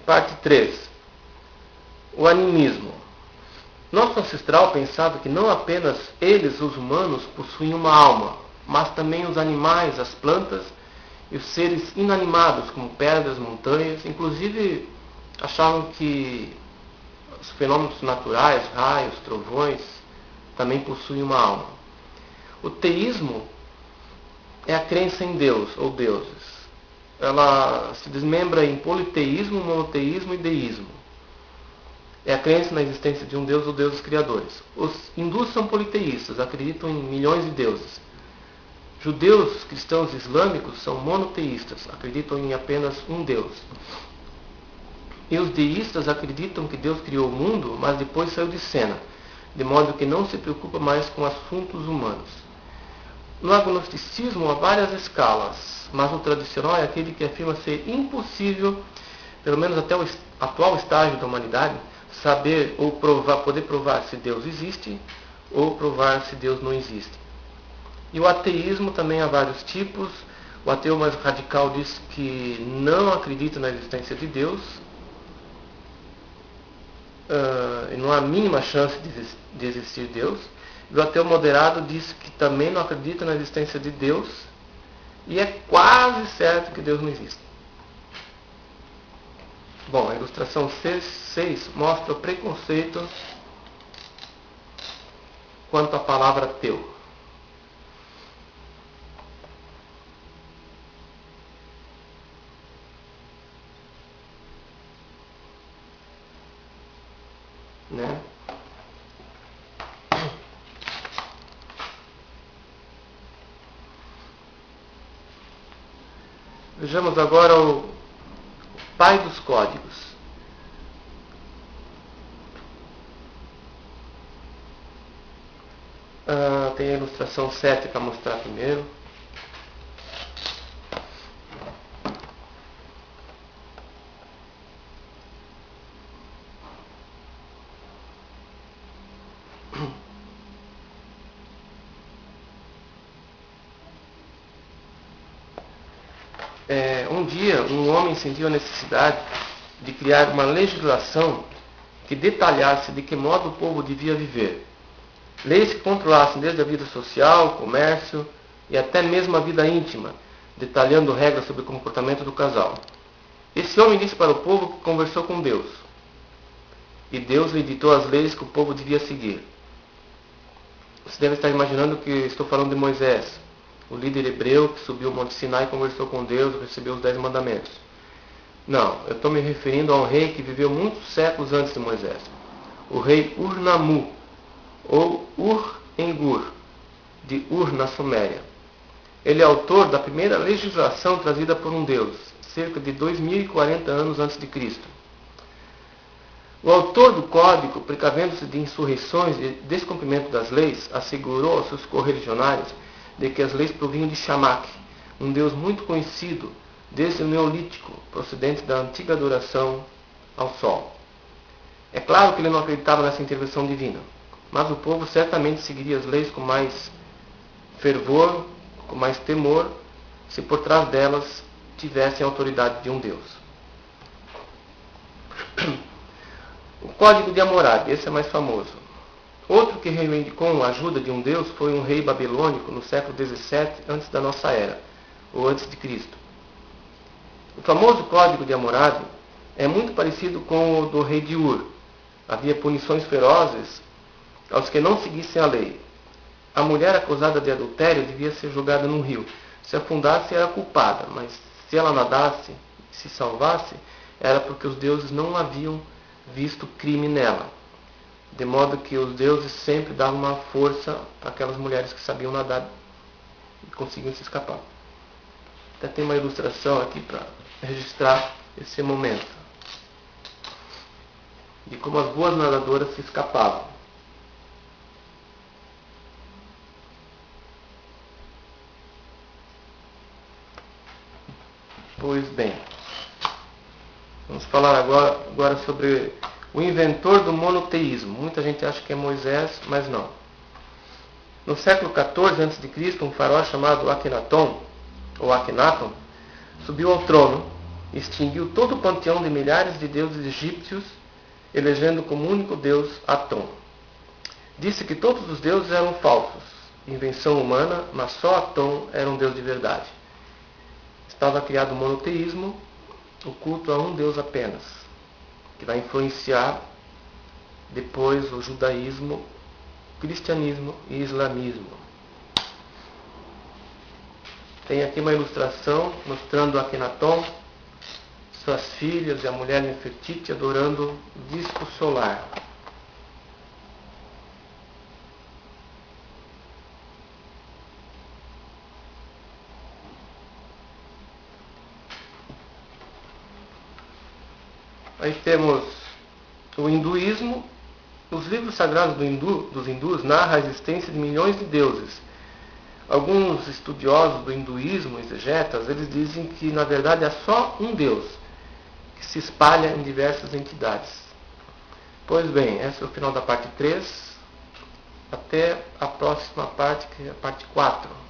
Parte 3. O animismo. Nosso ancestral pensava que não apenas eles, os humanos, possuem uma alma, mas também os animais, as plantas e os seres inanimados, como pedras, montanhas. Inclusive, achavam que os fenômenos naturais, raios, trovões, também possuem uma alma. O teísmo é a crença em Deus, ou deuses. Ela se desmembra em politeísmo, monoteísmo e deísmo. É a crença na existência de um Deus ou deuses criadores. Os hindus são politeístas, acreditam em milhões de deuses. Judeus, cristãos e islâmicos são monoteístas, acreditam em apenas um Deus. E os deístas acreditam que Deus criou o mundo, mas depois saiu de cena, de modo que não se preocupa mais com assuntos humanos. No agnosticismo há várias escalas, mas o tradicional é aquele que afirma ser impossível, pelo menos até o atual estágio da humanidade, saber ou poder provar se Deus existe ou provar se Deus não existe. E o ateísmo também há vários tipos. O ateu mais radical diz que não acredita na existência de Deus, e não há a mínima chance de existir Deus. E o ateu moderado diz que também não acredita na existência de Deus e é quase certo que Deus não existe. Bom, a ilustração 6 mostra o preconceito quanto à palavra ateu. Né? Vejamos agora o pai dos códigos. Tem a ilustração 7 para mostrar primeiro. Um dia, um homem sentiu a necessidade de criar uma legislação que detalhasse de que modo o povo devia viver. Leis que controlassem desde a vida social, comércio e até mesmo a vida íntima, detalhando regras sobre o comportamento do casal. Esse homem disse para o povo que conversou com Deus. E Deus lhe ditou as leis que o povo devia seguir. Você deve estar imaginando que estou falando de Moisés, o líder hebreu que subiu o Monte Sinai e conversou com Deus e recebeu os 10 mandamentos. Não, eu estou me referindo a um rei que viveu muitos séculos antes de Moisés. O rei Ur-Nammu, ou Ur-Engur, de Ur, na Suméria. Ele é autor da primeira legislação trazida por um Deus, cerca de 2040 anos antes de Cristo. O autor do código, precavendo-se de insurreições e descumprimento das leis, assegurou aos seus correligionários de que as leis provinham de Shamak, um deus muito conhecido desde o Neolítico, procedente da antiga adoração ao sol. É claro que ele não acreditava nessa intervenção divina, mas o povo certamente seguiria as leis com mais fervor, com mais temor, se por trás delas tivessem a autoridade de um deus. O Código de Hammurabi, esse é mais famoso. Outro que reivindicou a ajuda de um deus foi um rei babilônico no século 17 antes da nossa era, ou antes de Cristo. O famoso Código de Hammurabi é muito parecido com o do rei de Ur. Havia punições ferozes aos que não seguissem a lei. A mulher acusada de adultério devia ser jogada num rio. Se afundasse, era culpada, mas se ela nadasse e se salvasse, era porque os deuses não haviam visto crime nela. De modo que os deuses sempre davam uma força àquelas mulheres que sabiam nadar e conseguiam se escapar. Até tem uma ilustração aqui para registrar esse momento de como as boas nadadoras se escapavam. Pois bem, vamos falar agora sobre o inventor do monoteísmo. Muita gente acha que é Moisés, mas não. No século XIV a.C., um faraó chamado Akhenaton, ou Akhenaton, subiu ao trono extinguiu todo o panteão de milhares de deuses egípcios, elegendo como único deus Atom. Disse que todos os deuses eram falsos, invenção humana, mas só Atom era um deus de verdade. Estava criado o monoteísmo, o culto a um deus apenas, que vai influenciar depois o judaísmo, cristianismo e islamismo. Tem aqui uma ilustração mostrando Akhenaton, suas filhas e a mulher Nefertiti adorando o disco solar. Aí temos o hinduísmo. Os livros sagrados dos hindus narram a existência de milhões de deuses. Alguns estudiosos do hinduísmo, exegetas, eles dizem que na verdade há só um Deus, que se espalha em diversas entidades. Pois bem, esse é o final da parte 3. Até a próxima parte, que é a parte 4.